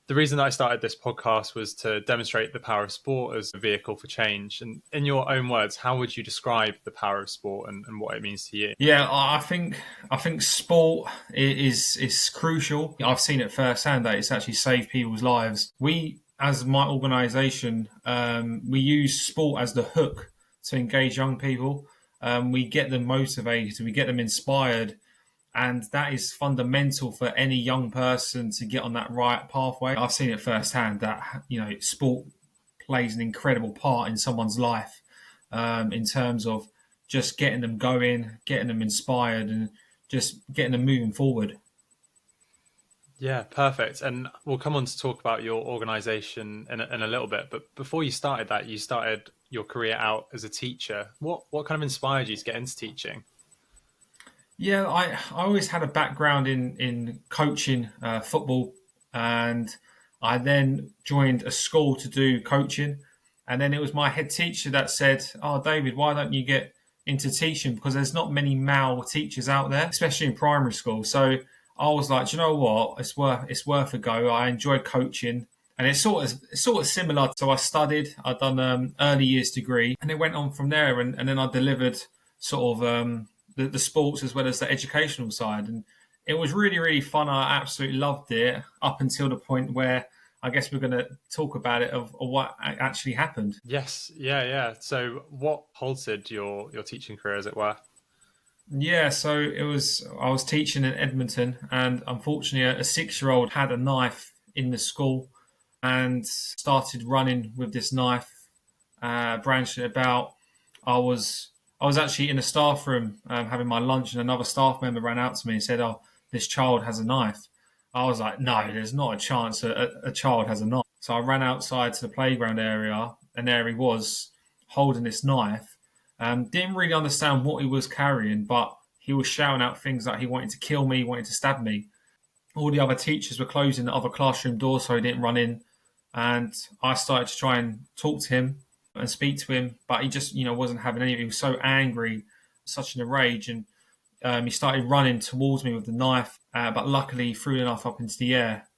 The reason that I started this podcast was to demonstrate the power of sport as a vehicle for change. And in your own words, how would you describe the power of sport and what it means to you? Yeah, I think sport is crucial. I've seen it firsthand that it's actually saved people's lives. We, as my organisation, we use sport as the hook to engage young people. We get them motivated, we get them inspired, and that is fundamental for any young person to get on that right pathway. I've seen it firsthand that sport plays an incredible part in someone's life, in terms of just getting them going, getting them inspired, and just getting them moving forward. Yeah, perfect. And we'll come on to talk about your organization in a little bit. But before you started that, you started your career out as a teacher. What kind of inspired you to get into teaching? Yeah, I always had a background in coaching football, and I then joined a school to do coaching. And then it was my head teacher that said, "Oh, David, why don't you get into teaching? Because there's not many male teachers out there, especially in primary school." So I was like, "Do you know what? It's worth a go." I enjoyed coaching, and it's sort of similar. So I studied. I'd done early years degree, and it went on from there. And then I delivered sort of the sports as well as the educational side, and it was really really fun. I absolutely loved it up until the point where I guess we're going to talk about it of what actually happened. Yes, yeah, yeah. So what halted your teaching career, as it were? Yeah, so I was teaching in Edmonton, and unfortunately, a 6-year-old had a knife in the school and started running with this knife, branching it about. I was I was actually in a staff room having my lunch, and another staff member ran out to me and said, "Oh, this child has a knife." I was like, "No, there's not a chance a child has a knife." So I ran outside to the playground area, and there he was holding this knife. Didn't really understand what he was carrying, but he was shouting out things like he wanted to kill me, wanted to stab me. All the other teachers were closing the other classroom doors so he didn't run in. And I started to try and talk to him and speak to him, but he just, wasn't having any. He was so angry, such in a rage, and he started running towards me with the knife. But luckily, he threw the knife up into the air.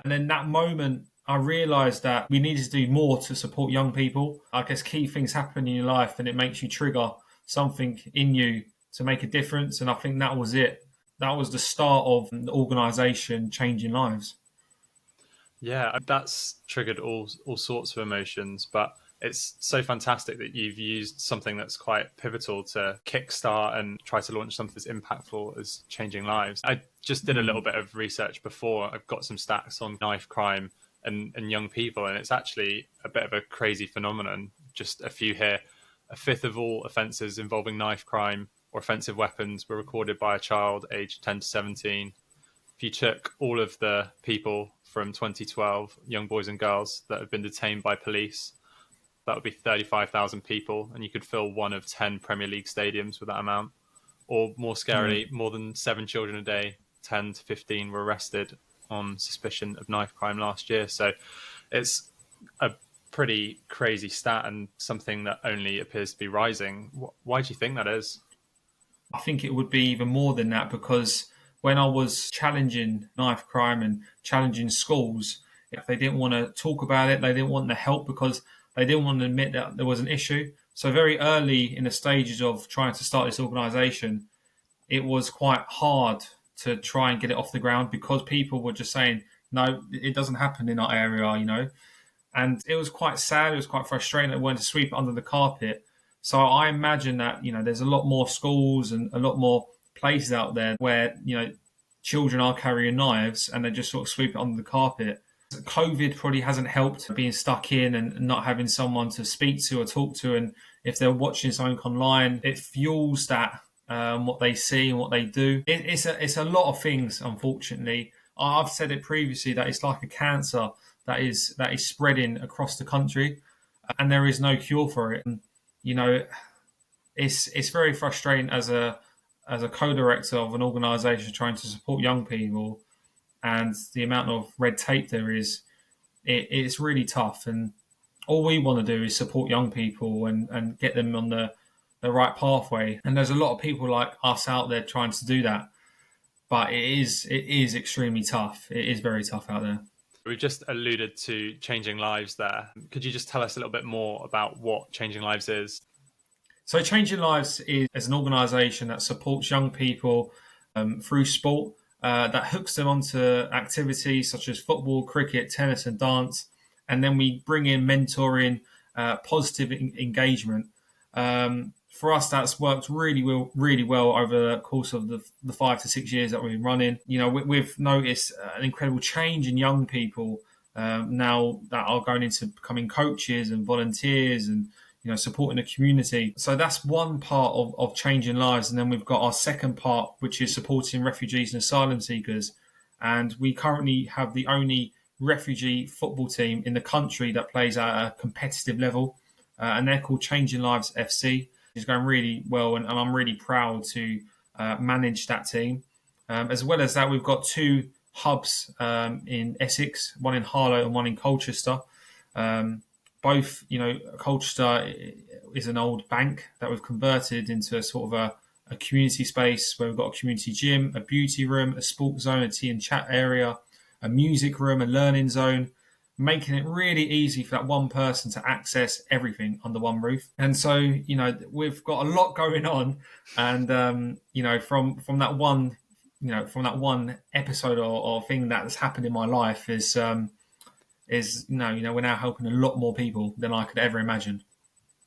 And then that moment, I realised that we needed to do more to support young people. I guess key things happen in your life, and it makes you trigger something in you to make a difference. And I think that was it. That was the start of the organisation changing lives. Yeah, that's triggered all sorts of emotions, but it's so fantastic that you've used something that's quite pivotal to kickstart and try to launch something as impactful as changing lives. I just did a little bit of research before. I've got some stats on knife crime and young people, and it's actually a bit of a crazy phenomenon. Just a few here. A fifth of all offences involving knife crime or offensive weapons were recorded by a child aged 10 to 17. If you took all of the people from 2012, young boys and girls that have been detained by police, that would be 35,000 people, and you could fill one of 10 Premier League stadiums with that amount. Or more scarily, more than 7 children a day, 10 to 15, were arrested on suspicion of knife crime last year. So it's a pretty crazy stat and something that only appears to be rising. Why do you think that is? I think it would be even more than that because when I was challenging knife crime and challenging schools, if they didn't want to talk about it, they didn't want the help because they didn't want to admit that there was an issue. So very early in the stages of trying to start this organisation, it was quite hard to try and get it off the ground because people were just saying, no, it doesn't happen in our area. And it was quite sad. It was quite frustrating that we wanted to sweep it under the carpet. So I imagine that, there's a lot more schools and a lot more places out there where, children are carrying knives and they just sort of sweep it under the carpet. COVID probably hasn't helped being stuck in and not having someone to speak to or talk to. And if they're watching something online, it fuels that, what they see and what they do. It's a lot of things, unfortunately. I've said it previously that it's like a cancer that is spreading across the country and there is no cure for it. And, it's very frustrating as a co-director of an organisation trying to support young people, and the amount of red tape there is. It's really tough, and all we want to do is support young people and get them on the right pathway. And there's a lot of people like us out there trying to do that, but it is extremely tough. It is very tough out there. We've just alluded to Changing Lives there. Could you just tell us a little bit more about what Changing Lives is? So, Changing Lives is an organisation that supports young people through sport, that hooks them onto activities such as football, cricket, tennis, and dance. And then we bring in mentoring, positive engagement. For us, that's worked really well over the course of the 5 to 6 years that we've been running. You know, we've noticed an incredible change in young people now that are going into becoming coaches and volunteers and supporting the community. So that's one part of changing lives. And then we've got our second part, which is supporting refugees and asylum seekers. And we currently have the only refugee football team in the country that plays at a competitive level. And they're called Changing Lives FC. It's going really well, and I'm really proud to manage that team. As well as that, we've got two hubs in Essex, one in Harlow and one in Colchester. Both, Colchester is an old bank that we've converted into a sort of a community space where we've got a community gym, a beauty room, a sports zone, a tea and chat area, a music room, a learning zone, making it really easy for that one person to access everything under one roof. And so, we've got a lot going on. And, from that one, episode or thing that's happened in my life is we're now helping a lot more people than I could ever imagine.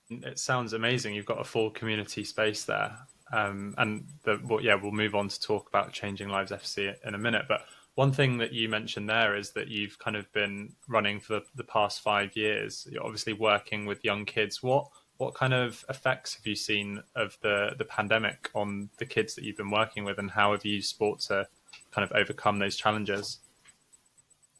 It sounds amazing. You've got a full community space there. We'll move on to talk about Changing Lives FC in a minute. But one thing that you mentioned there is that you've kind of been running for the past 5 years. You're obviously working with young kids. What kind of effects have you seen of the pandemic on the kids that you've been working with, and how have you used sport to kind of overcome those challenges?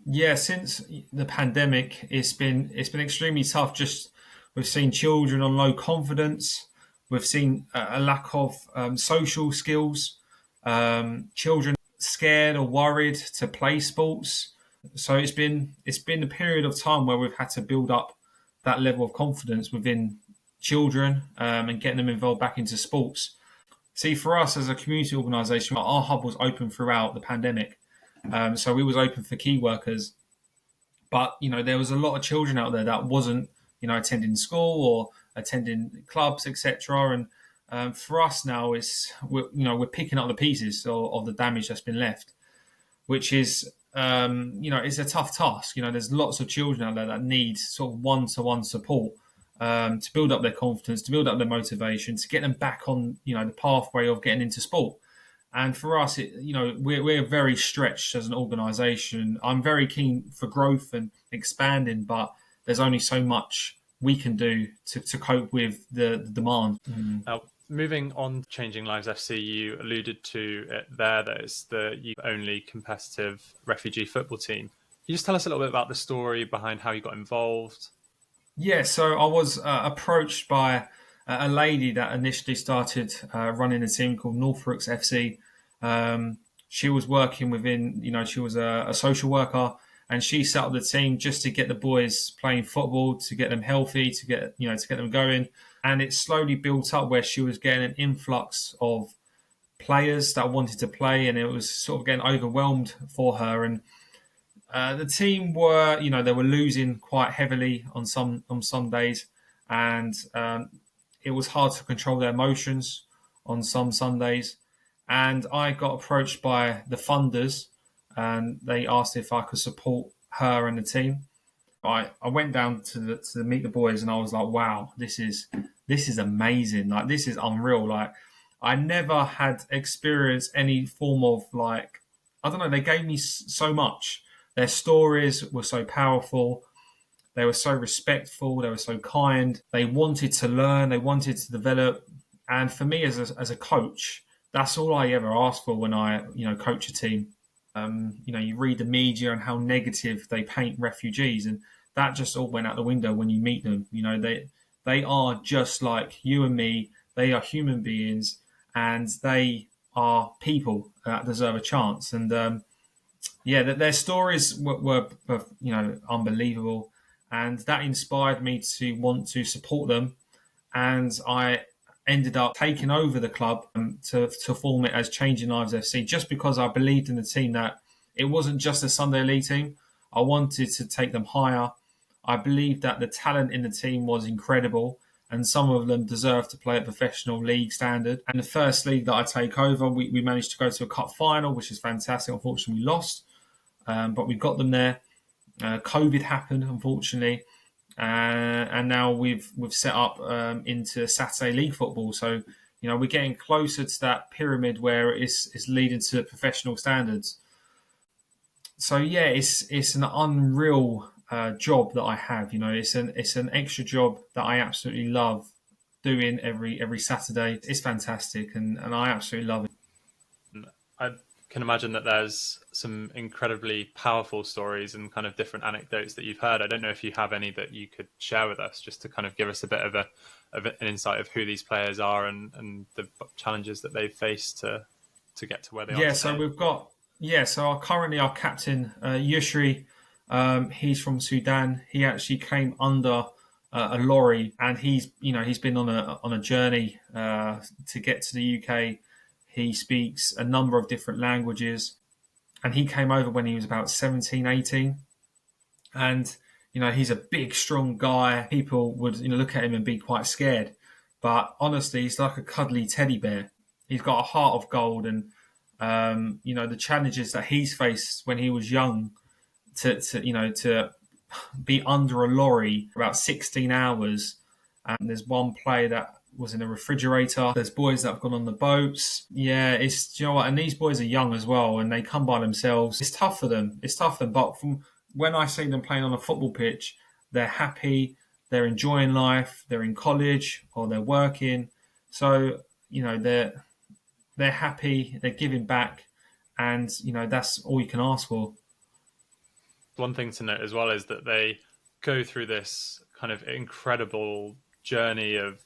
Yeah, since the pandemic, it's been extremely tough. Just we've seen children on low confidence. We've seen a lack of social skills. Children scared or worried to play sports. So it's been a period of time where we've had to build up that level of confidence within children and getting them involved back into sports. See, for us as a community organisation, our hub was open throughout the pandemic. So we was open for key workers, but there was a lot of children out there that wasn't attending school or attending clubs, etc. And for us now, we're picking up the pieces of the damage that's been left, which is it's a tough task. There's lots of children out there that need sort of one-to-one support to build up their confidence, to build up their motivation, to get them back on the pathway of getting into sport. And for us, we're very stretched as an organisation. I'm very keen for growth and expanding, but there's only so much we can do to cope with the demand. Now, moving on to Changing Lives FC, you alluded to it there, that it's the only competitive refugee football team. Can you just tell us a little bit about the story behind how you got involved? Yeah, so I was approached by a lady that initially started running a team called Northrooks FC. She was working within, she was a social worker, and she set up the team just to get the boys playing football, to get them healthy, to get them going. And it slowly built up where she was getting an influx of players that wanted to play, and it was sort of getting overwhelmed for her. And the team were, they were losing quite heavily on some days, and it was hard to control their emotions on some Sundays. And I got approached by the funders, and they asked if I could support her and the team. I went down to meet the boys, and I was like, wow, this is amazing. Like, this is unreal. Like, I never had experienced any form of, like, I don't know, they gave me so much. Their stories were so powerful. They were so respectful. They were so kind. They wanted to learn. They wanted to develop. And for me as a coach, that's all I ever ask for when I, coach a team. You read the media and how negative they paint refugees, and that just all went out the window when you meet them. They are just like you and me. They are human beings, and they are people that deserve a chance. And their stories were unbelievable, and that inspired me to want to support them. And I ended up taking over the club to form it as Changing Lives FC, just because I believed in the team, that it wasn't just a Sunday League team. I wanted to take them higher. I believed that the talent in the team was incredible, and some of them deserve to play at professional league standard. And the first league that I take over, we managed to go to a cup final, which is fantastic. Unfortunately, we lost, but we got them there. COVID happened, unfortunately, and now we've set up into Saturday league football. So we're getting closer to that pyramid where it's leading to professional standards. So yeah, it's an unreal job that I have. It's an extra job that I absolutely love doing every Saturday. It's fantastic, and I absolutely love it. I can imagine that there's some incredibly powerful stories and kind of different anecdotes that you've heard. I don't know if you have any that you could share with us, just to kind of give us a bit of an insight of who these players are and the challenges that they've faced to get to where they are Yeah, today. so we've got currently our captain Yushri. He's from Sudan. He actually came under a lorry, and he's been on a journey to get to the UK. He speaks a number of different languages, and he came over when he was about 17, 18. And he's a big, strong guy. People would look at him and be quite scared, but honestly, he's like a cuddly teddy bear. He's got a heart of gold, and the challenges that he's faced when he was young to be under a lorry for about 16 hours. And there's one player that was in a refrigerator. There's boys that have gone on the boats. Yeah, it's, you know what? And these boys are young as well, and they come by themselves. It's tough for them. But from when I see them playing on a football pitch, they're happy. They're enjoying life. They're in college or they're working. So, they're happy. They're giving back. And, that's all you can ask for. One thing to note as well is that they go through this kind of incredible journey of,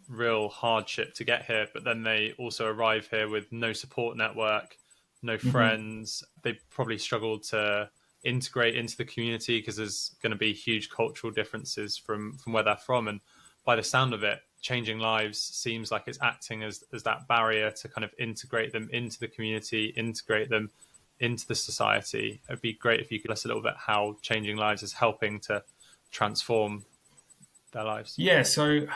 real hardship to get here, but then they also arrive here with no support network, no friends. They probably struggle to integrate into the community because there's going to be huge cultural differences from where they're from. And by the sound of it, changing lives seems like it's acting as that barrier to kind of integrate them into the community, integrate them into the society. It'd be great if you could tell us a little bit how changing lives is helping to transform their lives. Yeah, so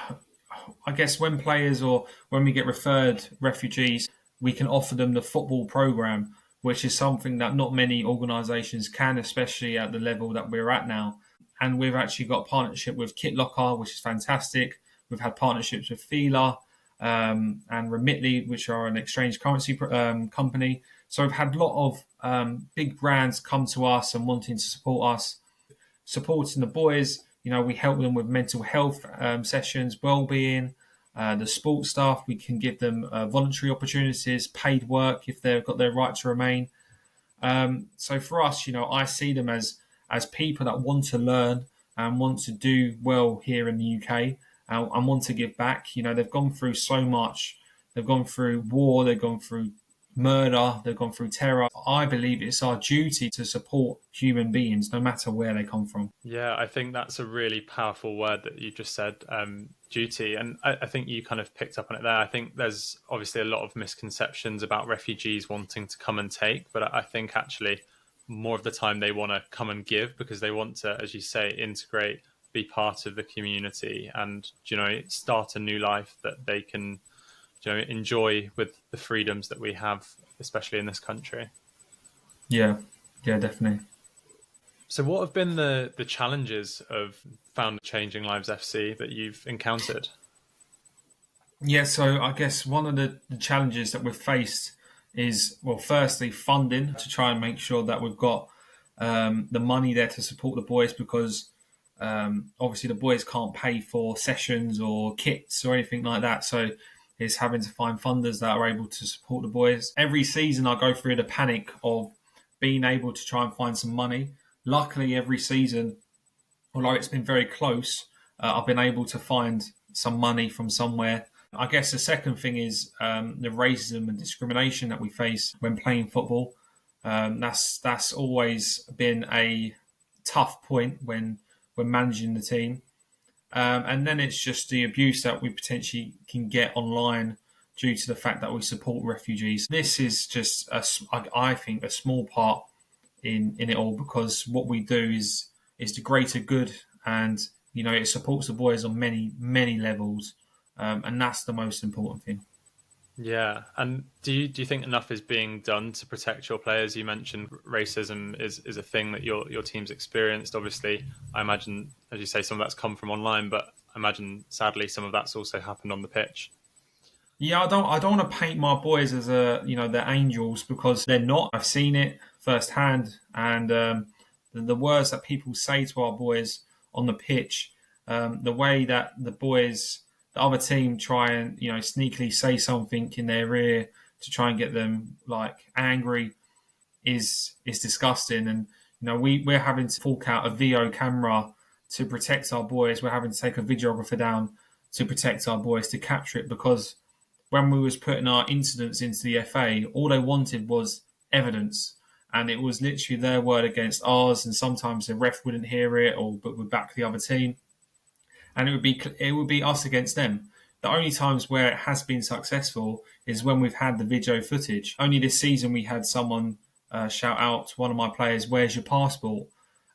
I guess when players or when we get referred refugees, we can offer them the football program, which is something that not many organisations can, especially at the level that we're at now. And we've actually got a partnership with Kit Locker, which is fantastic. We've had partnerships with Fila and Remitly, which are an exchange currency company. So we've had a lot of big brands come to us and wanting to support us, supporting the boys. We help them with mental health sessions, well-being, the sports staff. We can give them voluntary opportunities, paid work if they've got their right to remain. So for us, I see them as people that want to learn and want to do well here in the UK and want to give back. They've gone through so much. They've gone through war. They've gone through murder. They've gone through terror. I believe it's our duty to support human beings, no matter where they come from. Yeah, I think that's a really powerful word that you just said, duty. And I think you kind of picked up on it there. I think there's obviously a lot of misconceptions about refugees wanting to come and take, but I think actually more of the time they want to come and give because they want to, as you say, integrate, be part of the community and, start a new life that they can enjoy with the freedoms that we have, especially in this country. Yeah, definitely. So what have been the challenges of found Changing Lives FC that you've encountered? Yeah, so I guess one of the challenges that we've faced is, well, firstly, funding to try and make sure that we've got the money there to support the boys because obviously the boys can't pay for sessions or kits or anything like that. So it's having to find funders that are able to support the boys. Every season I go through the panic of being able to try and find some money. Luckily, every season, although it's been very close, I've been able to find some money from somewhere. I guess the second thing is the racism and discrimination that we face when playing football. That's always been a tough point when managing the team. And then it's just the abuse that we potentially can get online due to the fact that we support refugees. This is just, I think, a small part in it all, because what we do is the greater good, and it supports the boys on many levels, and that's the most important thing. Yeah, and do you think enough is being done to protect your players? You mentioned racism is a thing that your team's experienced. Obviously, I imagine, as you say, some of that's come from online, but I imagine sadly some of that's also happened on the pitch. Yeah, I don't want to paint my boys as they're angels, because they're not. I've seen it firsthand, and the words that people say to our boys on the pitch, the way that the other team, try and sneakily say something in their ear to try and get them like angry, is disgusting. And we're having to fork out a VO camera to protect our boys. We're having to take a videographer down to protect our boys, to capture it, because when we was putting our incidents into the FA, all they wanted was evidence, and it was literally their word against ours. And sometimes the ref wouldn't hear it, or but would back the other team, and it would be us against them. The only times where it has been successful is when we've had the video footage. Only this season we had someone shout out to one of my players, "Where's your passport?"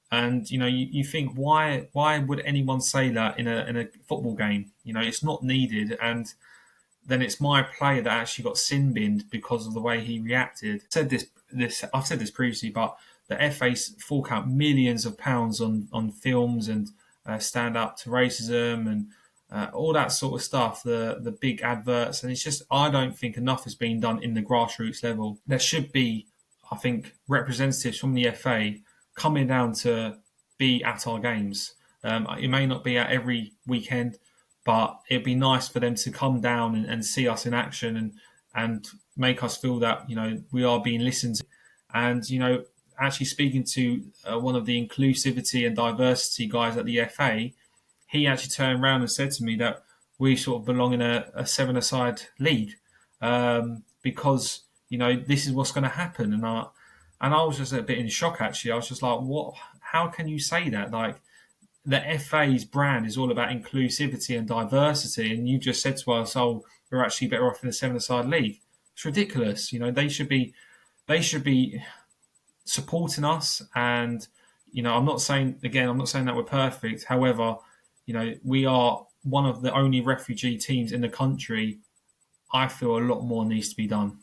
And you think, why would anyone say that in a football game? It's not needed. And then it's my player that actually got sin binned because of the way he reacted. I've said this previously, but the FA fork out millions of pounds on films and stand up to racism and all that sort of stuff. The big adverts, and it's just, I don't think enough has been done in the grassroots level. There should be, I think, representatives from the FA coming down to be at our games. It may not be at every weekend, but it'd be nice for them to come down and see us in action, and make us feel that we are being listened to. And actually speaking to one of the inclusivity and diversity guys at the FA, he actually turned around and said to me that we sort of belong in a seven-a-side league, because this is what's going to happen. And I was just a bit in shock, actually. I was just like, what? How can you say that? Like, the FA's brand is all about inclusivity and diversity, and you just said to us, "Oh, we're actually better off in a seven-a-side league." It's ridiculous. They should be supporting us. And I'm not saying that we're perfect. However, we are one of the only refugee teams in the country. I feel a lot more needs to be done.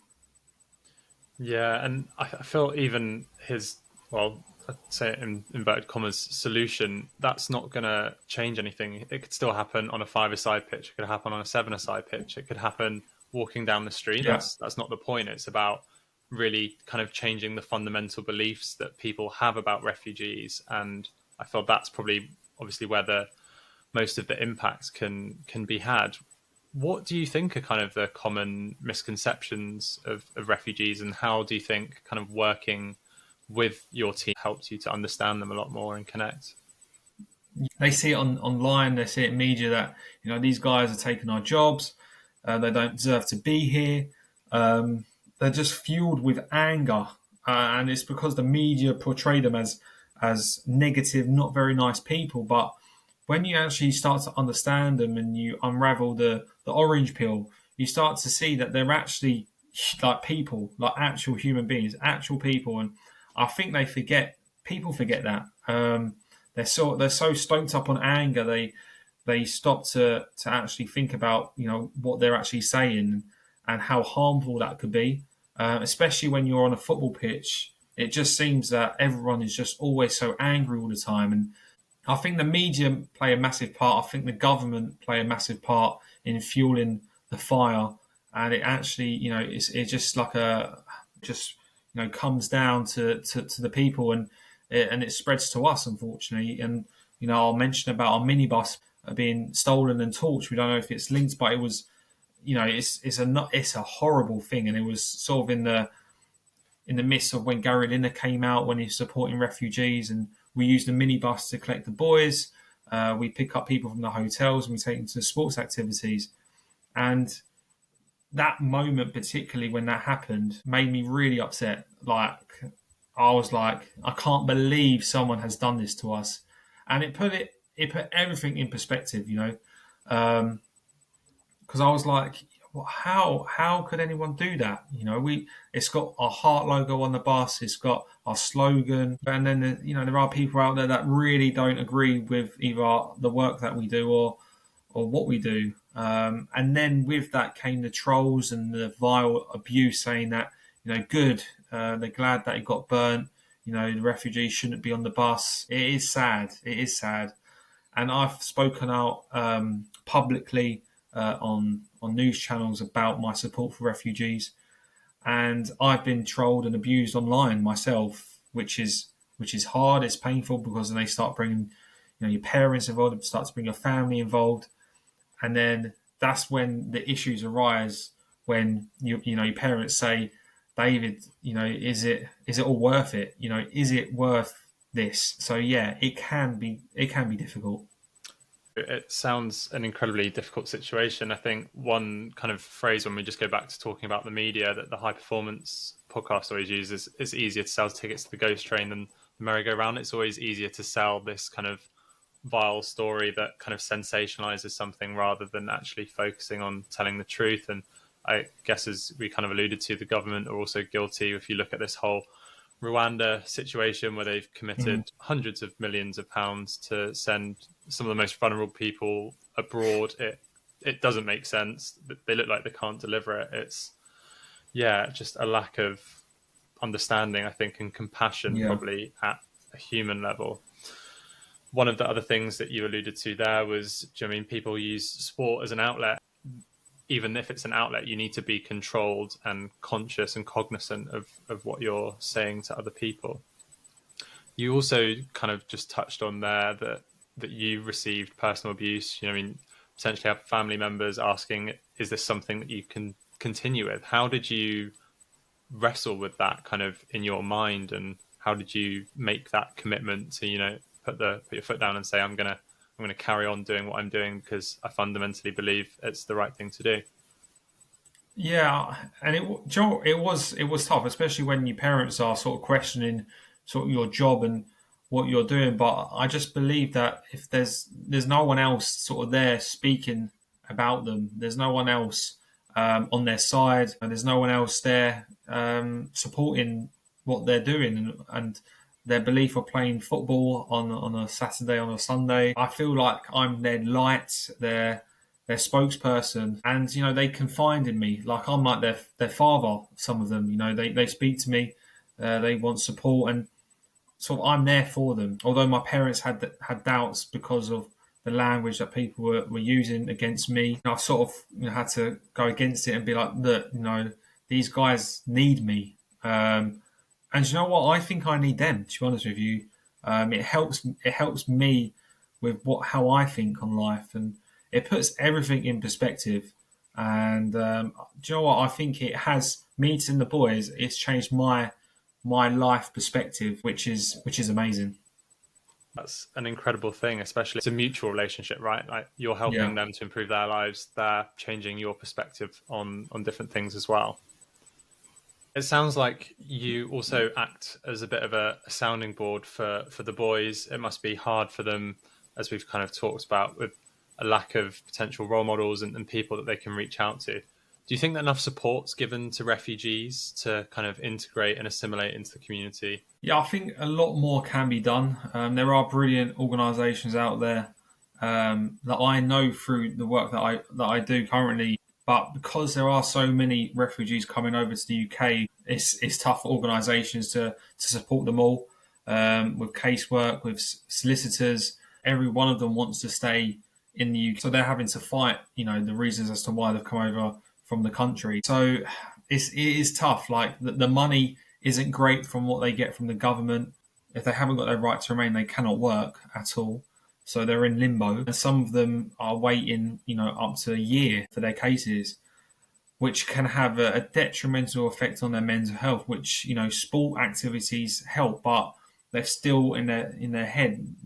Yeah, and I feel even his, well, I'd say it in inverted commas, solution, that's not going to change anything. It could still happen on a five-a-side pitch. It could happen on a seven-a-side pitch. It could happen walking down the street. Yeah. That's not the point. It's about really kind of changing the fundamental beliefs that people have about refugees. And I feel that's probably obviously where the most of the impacts can be had. What do you think are kind of the common misconceptions of refugees, and how do you think kind of working with your team helps you to understand them a lot more and connect? They see it online, they see it in media that these guys are taking our jobs, they don't deserve to be here. They're just fueled with anger, and it's because the media portray them as negative, not very nice people. But when you actually start to understand them and you unravel the orange peel, you start to see that they're actually like people, like actual human beings, actual people. And I think people forget that. They're so stoked up on anger, they stop to actually think about what they're actually saying and how harmful that could be. Especially when you're on a football pitch, it just seems that everyone is just always so angry all the time. And I think the media play a massive part. I think the government play a massive part in fueling the fire. And it actually, it's just like comes down to the people, and it spreads to us, unfortunately. And I'll mention about our minibus being stolen and torched. We don't know if it's linked, but it was, it's a horrible thing. And it was sort of in the midst of when Gary Lineker came out, when he was supporting refugees, and we use the minibus to collect the boys. We pick up people from the hotels and we take them to sports activities. And that moment, particularly when that happened, made me really upset. Like, I was like, I can't believe someone has done this to us. And it put everything in perspective, because I was like, well, how could anyone do that? It's got our heart logo on the bus, it's got our slogan, and then there are people out there that really don't agree with either the work that we do or what we do. And then with that came the trolls and the vile abuse, saying that good, they're glad that it got burnt. The refugees shouldn't be on the bus. It is sad. It is sad. And I've spoken out publicly on news channels about my support for refugees, and I've been trolled and abused online myself, which is hard. It's painful because then they start bringing your parents involved, start to bring your family involved, and then that's when the issues arise. When your parents say, David, is it all worth it? Is it worth this? So yeah, it can be difficult. It sounds an incredibly difficult situation. I think one kind of phrase, when we just go back to talking about the media, that the high performance podcast always uses, it's easier to sell tickets to the ghost train than the merry-go-round. It's always easier to sell this kind of vile story that kind of sensationalizes something rather than actually focusing on telling the truth. And I guess, as we kind of alluded to, the government are also guilty. If you look at this whole Rwanda situation, where they've committed hundreds of millions of pounds to send some of the most vulnerable people abroad, it doesn't make sense. They look like they can't deliver it. It's just a lack of understanding, I think, and compassion, Yeah. probably at a human level. One of the other things that you alluded to there was, people use sport as an outlet. Even if it's an outlet, you need to be controlled and conscious and cognizant of what you're saying to other people. You also kind of just touched on there that you received personal abuse. Potentially have family members asking, is this something that you can continue with? How did you wrestle with that kind of in your mind, and how did you make that commitment to put your foot down and say, I'm gonna carry on doing what I'm doing because I fundamentally believe it's the right thing to do? Yeah, and it was tough, especially when your parents are sort of questioning sort of your job and what you're doing. But I just believe that if there's no one else sort of there speaking about them, there's no one else on their side, and there's no one else there supporting what they're doing, and their belief of playing football on a Saturday, on a Sunday. I feel like I'm their light, their spokesperson, and they confide in me like I'm like their father. Some of them, they speak to me, they want support, and sort of I'm there for them. Although my parents had doubts because of the language that people were using against me, I sort of had to go against it and be like, look, these guys need me, and you know what? I think I need them. To be honest with you, it helps me with how I think on life, and it puts everything in perspective. And do you know what? I think it has meeting the boys. It's changed my life perspective, which is amazing. That's an incredible thing, especially it's a mutual relationship, right? Like, you're helping Yeah. them to improve their lives, they're changing your perspective on different things as well. It sounds like you also act as a bit of a sounding board for the boys. It must be hard for them, as we've kind of talked about, with a lack of potential role models and people that they can reach out to. Do you think that enough support's given to refugees to kind of integrate and assimilate into the community? Yeah, I think a lot more can be done. There are brilliant organisations out there that I know through the work that I do currently. But because there are so many refugees coming over to the UK, it's tough for organisations to support them all with casework, with solicitors. Every one of them wants to stay in the UK, so they're having to fight, the reasons as to why they've come over from the country. So it is tough. Like the money isn't great from what they get from the government. If they haven't got their right to remain, they cannot work at all. So they're in limbo. And some of them are waiting, up to a year for their cases, which can have a detrimental effect on their mental health, which, sport activities help, but they're still in their head,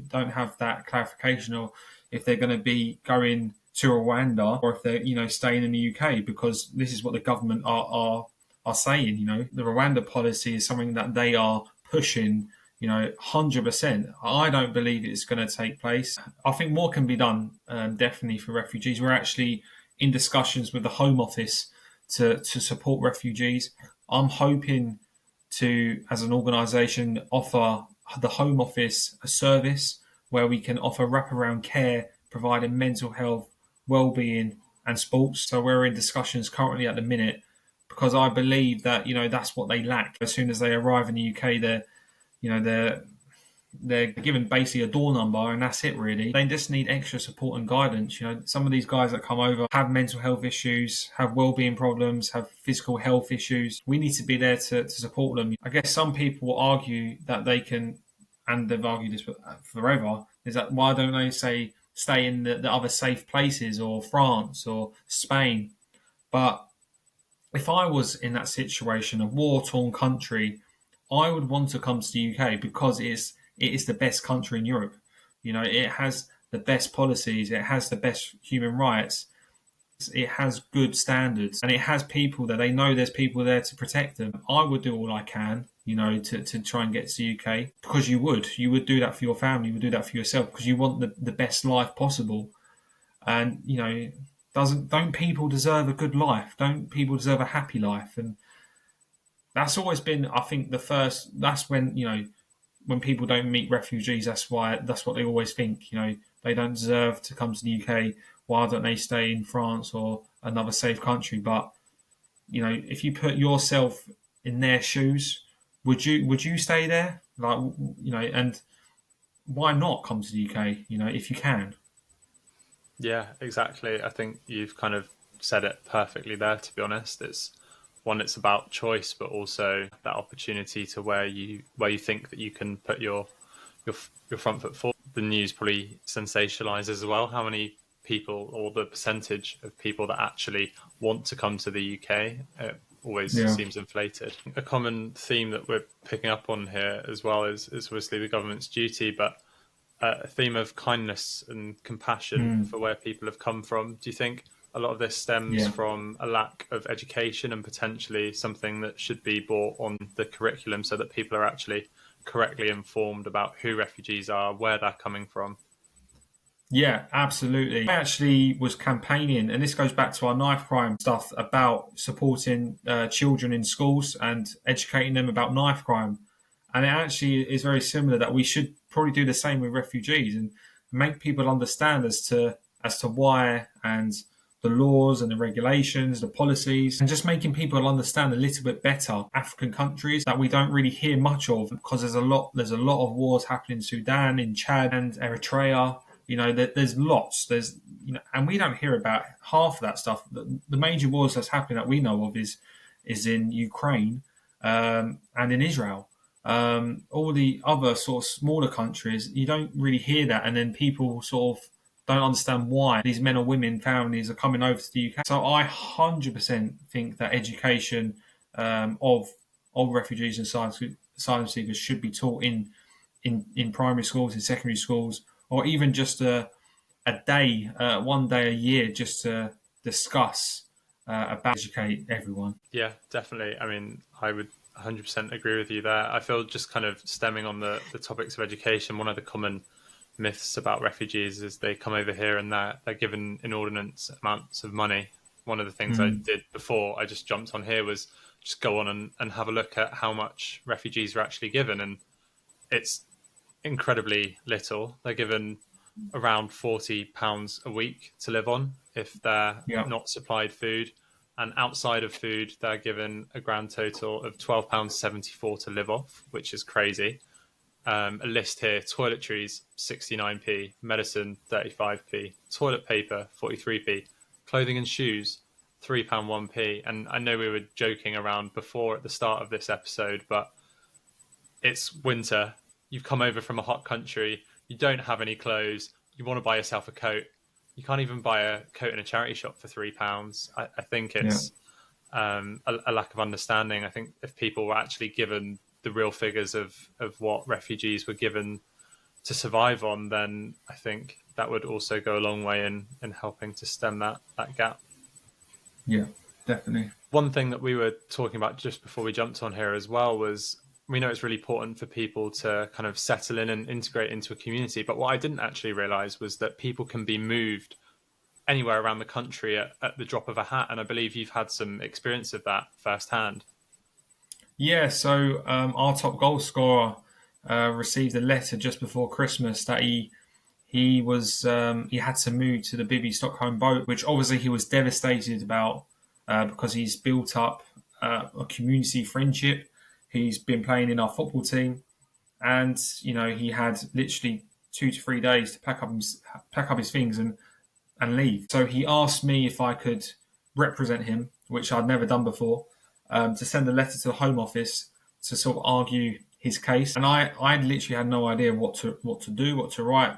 don't have that clarification of if they're going to be going to Rwanda or if they're, staying in the UK, because this is what the government are saying. The Rwanda policy is something that they are pushing, 100%. I don't believe it's going to take place. I think more can be done, definitely, for refugees. We're actually in discussions with the Home Office to support refugees. I'm hoping to, as an organisation, offer the Home Office a service where we can offer wraparound care, providing mental health, well-being, and sports. So we're in discussions currently at the minute because I believe that that's what they lack. As soon as they arrive in the UK, they're given basically a door number and that's it really. They just need extra support and guidance. Some of these guys that come over have mental health issues, have well-being problems, have physical health issues. We need to be there to support them. I guess some people will argue that they can, and they've argued this forever, is that why don't they say stay in the other safe places or France or Spain? But if I was in that situation, a war-torn country, I would want to come to the UK because it is the best country in Europe. It has the best policies, it has the best human rights, it has good standards, and it has people that they know there's people there to protect them. I would do all I can, to try and get to the UK because you would do that for your family, you would do that for yourself because you want the best life possible. And don't people deserve a good life? Don't people deserve a happy life? And that's always been, I think, the first. That's when people don't meet refugees. That's what they always think. They don't deserve to come to the UK. Why don't they stay in France or another safe country? But if you put yourself in their shoes, would you stay there? And why not come to the UK? If you can. Yeah, exactly. I think you've kind of said it perfectly there, to be honest. It's about choice, but also that opportunity to where you think that you can put your your front foot forward. The news probably sensationalizes as well how many people, or the percentage of people that actually want to come to the UK, always Yeah. seems inflated. A common theme that we're picking up on here as well is obviously the government's duty, but a theme of kindness and compassion Mm. for where people have come from. Do you think a lot of this stems Yeah. from a lack of education and potentially something that should be brought on the curriculum so that people are actually correctly informed about who refugees are, where they're coming from? Yeah, absolutely. I actually was campaigning, and this goes back to our knife crime stuff about supporting children in schools and educating them about knife crime. And it actually is very similar that we should probably do the same with refugees and make people understand as to why and the laws and the regulations, the policies, and just making people understand a little bit better African countries that we don't really hear much of because there's a lot of wars happening in Sudan, in Chad and Eritrea. There's lots. And we don't hear about half of that stuff. The major wars that's happening that we know of is in Ukraine and in Israel. All the other sort of smaller countries, you don't really hear that, and then people sort of don't understand why these men or women, families are coming over to the UK. So I 100% think that education of refugees and asylum seekers should be taught in primary schools, in secondary schools, or even just a day, 1 day a year, just to discuss about educate everyone. Yeah, definitely. I mean, I would 100% agree with you there. I feel just kind of stemming on the topics of education, one of the common myths about refugees is they come over here and they're given inordinate amounts of money. One of the things I Mm, did before I just jumped on here was just go on and have a look at how much refugees are actually given. And it's incredibly little. They're given around £40 a week to live on if they're yeah, not supplied food. And outside of food, they're given a grand total of £12.74 to live off, which is crazy. A list here: toiletries 69p, medicine 35p, toilet paper 43p, clothing and shoes £3 1p. And I know we were joking around before at the start of this episode, but it's winter. You've come over from a hot country. You don't have any clothes. You want to buy yourself a coat. You can't even buy a coat in a charity shop for £3. I think yeah, it's a lack of understanding. I think if people were actually given the real figures of what refugees were given to survive on, then I think that would also go a long way in helping to stem that gap. yeah, definitely. One thing that we were talking about just before we jumped on here as well was we know it's really important for people to kind of settle in and integrate into a community. But what I didn't actually realize was that people can be moved anywhere around the country at the drop of a hat. And I believe you've had some experience of that firsthand. Yeah, so our top goal scorer received a letter just before Christmas that he had to move to the Bibby Stockholm boat, which obviously he was devastated about because he's built up a community friendship. He's been playing in our football team, and he had literally 2 to 3 days to pack up his things and leave. So he asked me if I could represent him, which I'd never done before, to send a letter to the Home Office to sort of argue his case. And I literally had no idea what to do, what to write.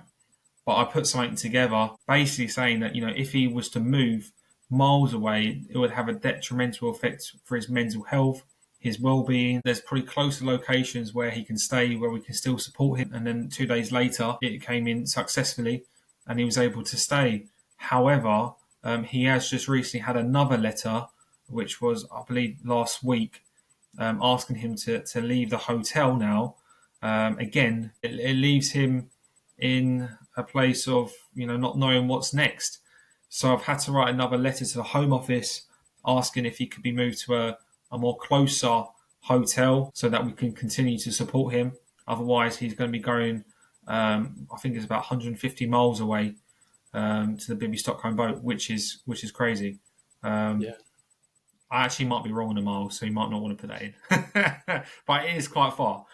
But I put something together, basically saying that if he was to move miles away, it would have a detrimental effect for his mental health, his well-being. There's probably closer locations where he can stay, where we can still support him. And then 2 days later, it came in successfully, and he was able to stay. However, he has just recently had another letter, which was, I believe, last week, asking him to leave the hotel now. Again, it leaves him in a place of not knowing what's next. So I've had to write another letter to the Home Office asking if he could be moved to a more closer hotel so that we can continue to support him. Otherwise, he's going to be going, I think it's about 150 miles away to the Bibby Stockholm boat, which is crazy. Yeah. I actually might be wrong on the miles, so you might not want to put that in. But it is quite far.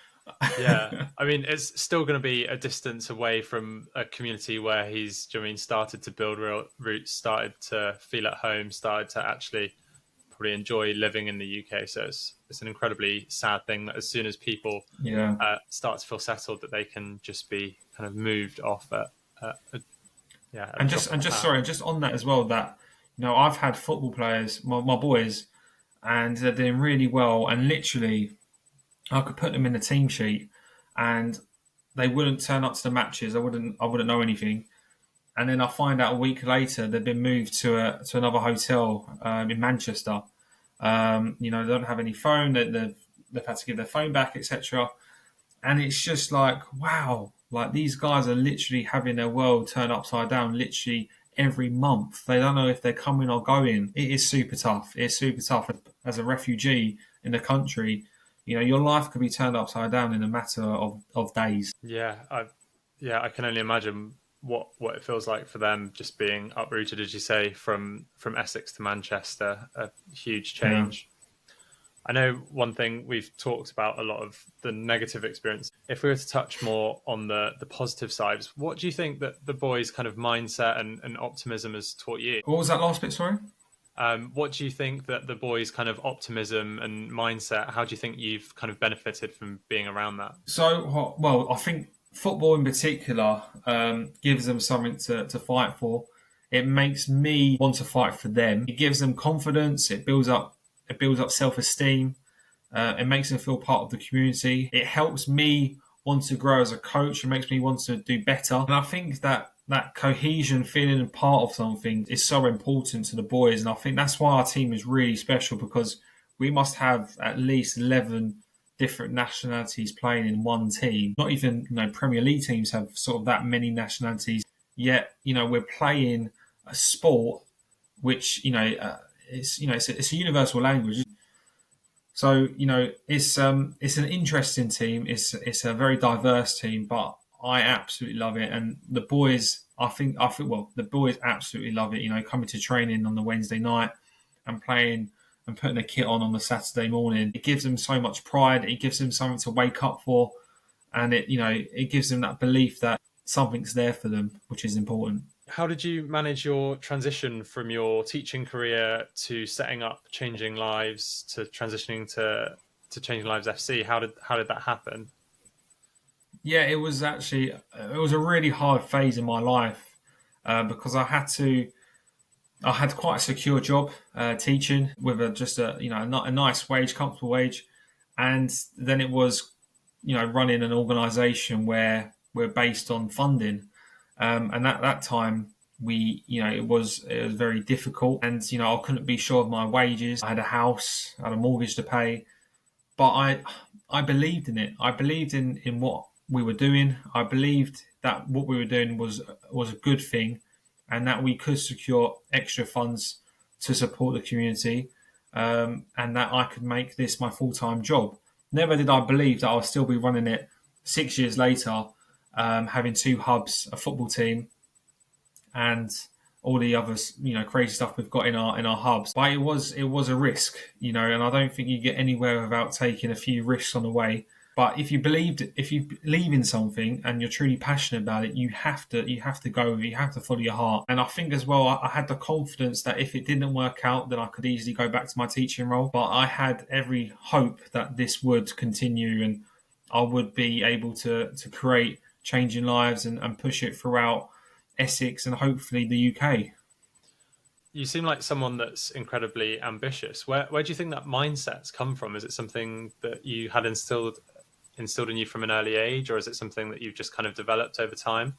Yeah, I mean, it's still going to be a distance away from a community where he's, do you know what I mean, started to build real roots, started to feel at home, started to actually probably enjoy living in the UK. So it's an incredibly sad thing that as soon as people Yeah. start to feel settled, that they can just be kind of moved off at yeah. At And the drop just of a hat. sorry, just on that as well, that I've had football players, my boys, and they're doing really well, and literally I could put them in the team sheet, and they wouldn't turn up to the matches. I wouldn't know anything, and then I find out a week later they've been moved to another hotel in Manchester. They don't have any phone. They've had to give their phone back, etc. And it's just like, wow, like these guys are literally having their world turned upside down literally every month. They don't know if they're coming or going. It is super tough. It's super tough as a refugee in the country. Your life could be turned upside down in a matter of days. I can only imagine what it feels like for them, just being uprooted, as you say, from Essex to Manchester. A huge Yeah. change. I know one thing we've talked about a lot of the negative experience. If we were to touch more on the positive sides, what do you think that the boys' kind of mindset and optimism has taught you? What was that last bit, sorry? What do you think that the boys' kind of optimism and mindset? How do you think you've kind of benefited from being around that? So, well, I think football in particular gives them something to fight for. It makes me want to fight for them. It gives them confidence. It builds up self-esteem. It makes them feel part of the community. It helps me want to grow as a coach. It makes me want to do better. And I think that cohesion, feeling part of something, is so important to the boys. And I think that's why our team is really special, because we must have at least 11 different nationalities playing in one team. Not even Premier League teams have sort of that many nationalities. Yet we're playing a sport which it's a universal language. So it's an interesting team. It's a very diverse team, but I absolutely love it. And the boys, I think well, the boys absolutely love it. Coming to training on the Wednesday night and playing and putting a kit on the Saturday morning, it gives them so much pride. It gives them something to wake up for, and it gives them that belief that something's there for them, which is important. How did you manage your transition from your teaching career to setting up Changing Lives to transitioning to Changing Lives FC? How did that happen? Yeah, it was a really hard phase in my life because I had quite a secure job teaching with a nice wage, comfortable wage, and then it was running an organisation where we're based on funding, and at that time it was very difficult, and I couldn't be sure of my wages. I had a house, I had a mortgage to pay, but I believed in it. I believed in what we were doing. I believed that what we were doing was a good thing, and that we could secure extra funds to support the community, and that I could make this my full-time job. Never did I believe that I'll still be running it 6 years later, having two hubs, a football team, and all the other crazy stuff we've got in our hubs. But it was a risk, and I don't think you get anywhere without taking a few risks on the way. But if you believe in something and you're truly passionate about it, you have to go, you have to follow your heart. And I think as well, I had the confidence that if it didn't work out, then I could easily go back to my teaching role. But I had every hope that this would continue and I would be able to create changing lives and push it throughout Essex and hopefully the UK. You seem like someone that's incredibly ambitious. Where do you think that mindset's come from? Is it something that you had instilled in you from an early age, or is it something that you've just kind of developed over time?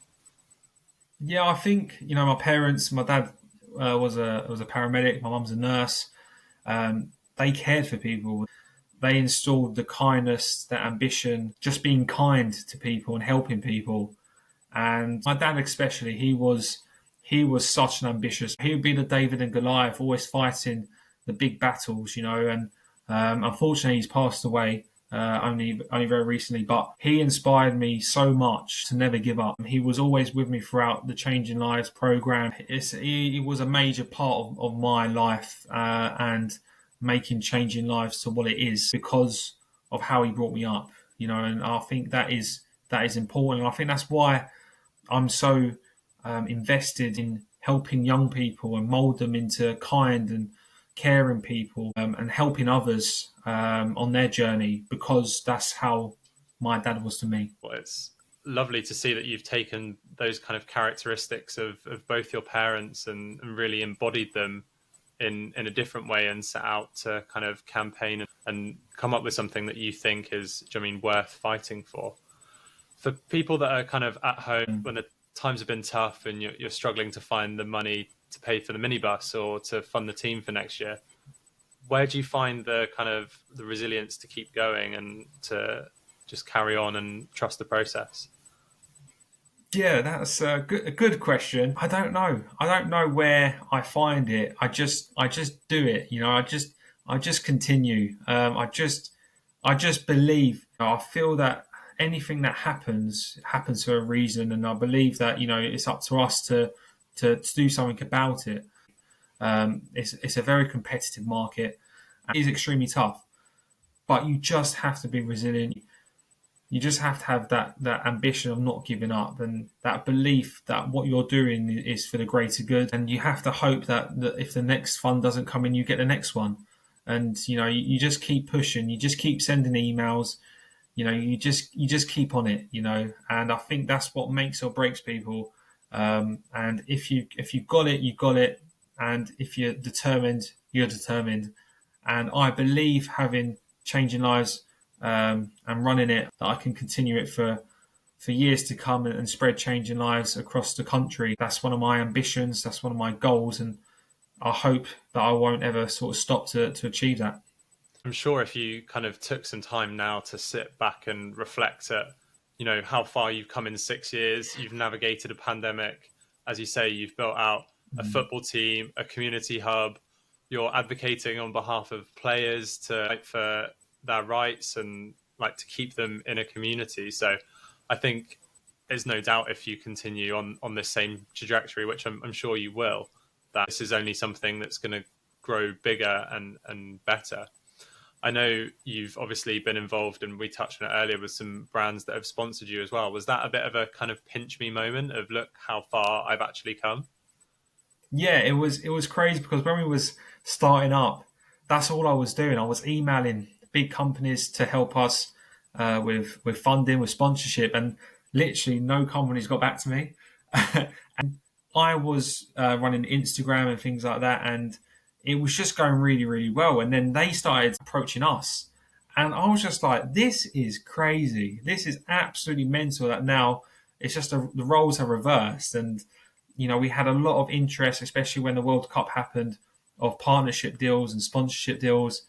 Yeah, I think my parents. My dad was a paramedic. My mum's a nurse. They cared for people. They installed the kindness, the ambition, just being kind to people and helping people. And my dad, especially, he was such an ambitious. He would be the David and Goliath, always fighting the big battles, And unfortunately, he's passed away only very recently. But he inspired me so much to never give up. He was always with me throughout the Changing Lives program. He was a major part of my life and making Changing Lives to what it is because of how he brought me up. And I think that is important. And I think that's why I'm so invested in helping young people and mold them into kind and caring people and helping others on their journey, because that's how my dad was to me. Well, it's lovely to see that you've taken those kind of characteristics of both your parents and really embodied them in a different way and set out to kind of campaign and come up with something that you think is, worth fighting for. For people that are kind of at home when the times have been tough and you're struggling to find the money to pay for the minibus or to fund the team for next year, where do you find the kind of the resilience to keep going and to just carry on and trust the process? Yeah, that's a good question. I don't know. I don't know where I find it. I just do it. I just continue. I just believe. I feel that anything that happens for a reason, and I believe that it's up to us to do something about it. It's a very competitive market. It is extremely tough, but you just have to be resilient. You just have to have that ambition of not giving up and that belief that what you're doing is for the greater good. And you have to hope that if the next fund doesn't come in, you get the next one. And you just keep pushing. You just keep sending emails. You just keep on it. And I think that's what makes or breaks people. And if you got it, you got it. And if you're determined, you're determined. And I believe having Changing Lives and running it, that I can continue it for years to come and spread Changing Lives across the country. That's one of my ambitions. That's one of my goals. And I hope that I won't ever sort of stop to achieve that. I'm sure if you kind of took some time now to sit back and reflect at, how far you've come in 6 years, you've navigated a pandemic. As you say, you've built out a football team, a community hub. You're advocating on behalf of players to fight for their rights and to keep them in a community. So I think there's no doubt if you continue on this same trajectory, which I'm sure you will, that this is only something that's going to grow bigger and better. I know you've obviously been involved, and we touched on it earlier, with some brands that have sponsored you as well. Was that a bit of a kind of pinch me moment of, look how far I've actually come? Yeah, it was crazy because when we was starting up, that's all I was doing. I was emailing big companies to help us with funding, with sponsorship, and literally no companies got back to me. And I was running Instagram and things like that, and it was just going really, really well. And then they started approaching us, and I was just like, "This is crazy. This is absolutely mental." That now it's just the roles have reversed, and we had a lot of interest, especially when the World Cup happened, of partnership deals and sponsorship deals.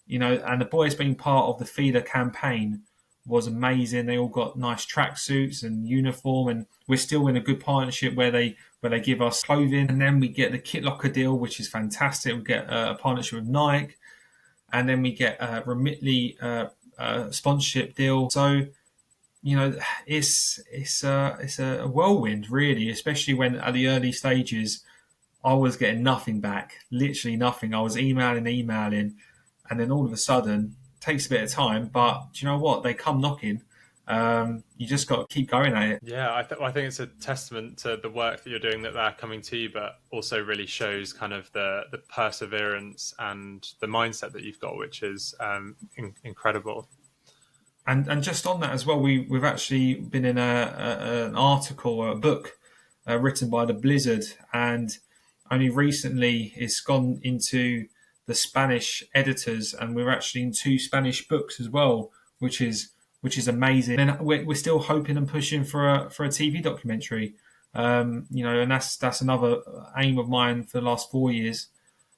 And the boys being part of the feeder campaign was amazing. They all got nice tracksuits and uniform, and we're still in a good partnership where they give us clothing, and then we get the Kit Locker deal, which is fantastic. We get a partnership with Nike, and then we get a Remitly sponsorship deal. So it's a whirlwind, really, especially when at the early stages I was getting nothing back, literally nothing. I was emailing, and then all of a sudden, it takes a bit of time, but do you know what? They come knocking. You just got to keep going at it. Yeah, I think it's a testament to the work that you're doing that they're coming to you, but also really shows kind of the perseverance and the mindset that you've got, which is incredible. And just on that as well, we've actually been in an article or a book written by the Blizzard, and only recently it's gone into the Spanish editors, and we're actually in two Spanish books as well, which is amazing. And we're still hoping and pushing for a TV documentary, and that's another aim of mine for the last 4 years.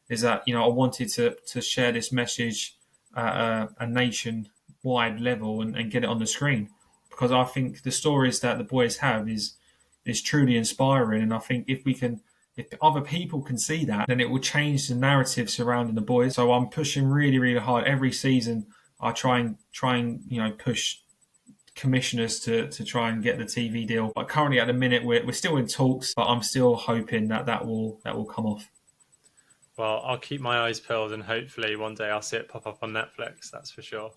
Is that I wanted to share this message at a nationwide level and get it on the screen, because I think the stories that the boys have is truly inspiring, and I think if other people can see that, then it will change the narrative surrounding the boys. So I'm pushing really, really hard every season. I try and push commissioners to try and get the TV deal. But currently, at the minute, we're still in talks, but I'm still hoping that will come off. Well, I'll keep my eyes peeled, and hopefully one day I'll see it pop up on Netflix. That's for sure.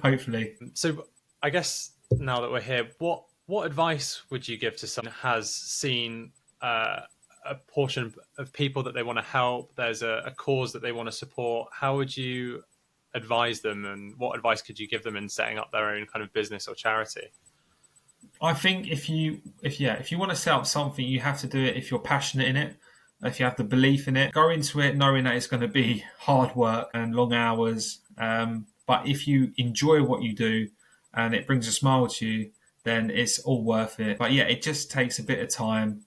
Hopefully. So, I guess now that we're here, what advice would you give to someone who has seen a portion of people that they want to help? There's a cause that they want to support. How would you advise them, and what advice could you give them in setting up their own kind of business or charity? I think if you want to set up something, you have to do it if you're passionate in it. If you have the belief in it, go into it knowing that it's going to be hard work and long hours. But if you enjoy what you do and it brings a smile to you, then it's all worth it. But yeah, it just takes a bit of time.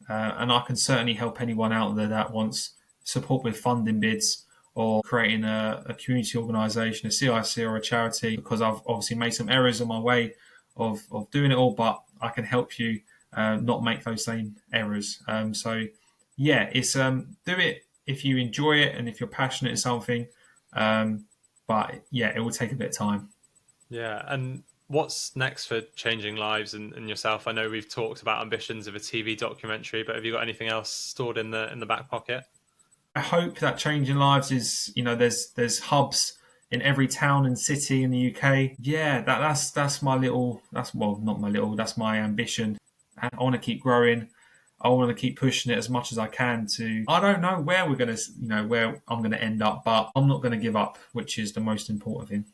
And I can certainly help anyone out there that wants support with funding bids or creating a community organisation, a CIC or a charity, because I've obviously made some errors on my way of doing it all, but I can help you not make those same errors. So yeah, it's do it if you enjoy it and if you're passionate in something. But yeah, it will take a bit of time. Yeah, and what's next for Changing Lives and yourself? I know we've talked about ambitions of a TV documentary, but have you got anything else stored in the back pocket? I hope that Changing Lives is, there's hubs in every town and city in the UK. Yeah, that's my little, not my little, that's my ambition. And I want to keep growing. I want to keep pushing it as much as I can I don't know where we're going to, where I'm going to end up, but I'm not going to give up, which is the most important thing.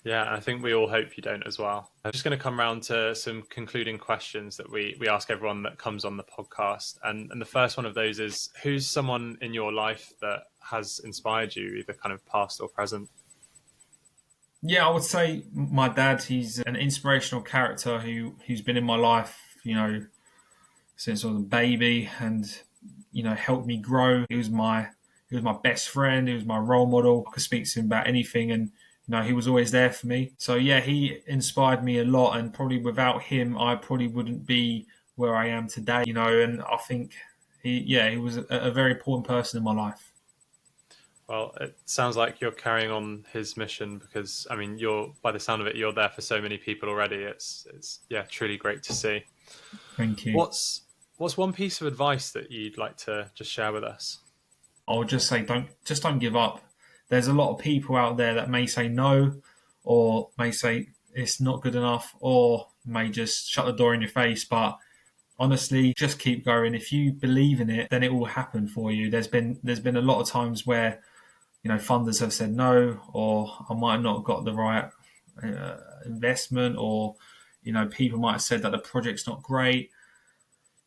Yeah, I think we all hope you don't as well. I'm just going to come round to some concluding questions that we ask everyone that comes on the podcast. And the first one of those is, who's someone in your life that has inspired you, either kind of past or present? Yeah, I would say my dad. He's an inspirational character who's been in my life, since I was a baby, and helped me grow. He was my best friend. He was my role model. I could speak to him about anything, and he was always there for me. So yeah, he inspired me a lot, and probably without him, I probably wouldn't be where I am today. And I think he was a very important person in my life. Well, it sounds like you're carrying on his mission, because I mean, by the sound of it, you're there for so many people already. It's truly great to see. Thank you. What's one piece of advice that you'd like to just share with us? I would just say don't give up. There's a lot of people out there that may say no, or may say it's not good enough, or may just shut the door in your face. But honestly, just keep going. If you believe in it, then it will happen for you. There's been a lot of times where funders have said no, or I might have not got the right investment, or people might have said that the project's not great.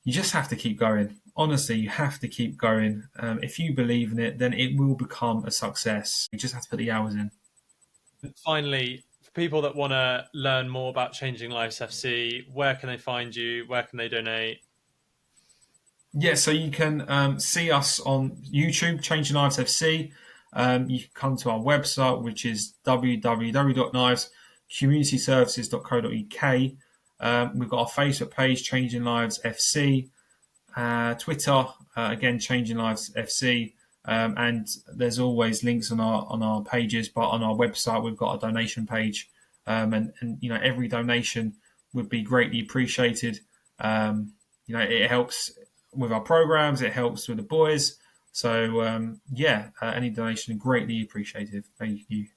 You just have to keep going. Honestly, you have to keep going. If you believe in it, then it will become a success. You just have to put the hours in. Finally, for people that want to learn more about Changing Lives FC, where can they find you? Where can they donate? Yeah, so you can see us on YouTube, Changing Lives FC. You can come to our website, which is www.knives.co.uk. communityservices.co.uk. We've got our Facebook page, Changing Lives FC. Twitter, again, Changing Lives FC. And there's always links on our pages, but on our website we've got a donation page, and every donation would be greatly appreciated. It helps with our programs, it helps with the boys. So any donation greatly appreciated. Thank you.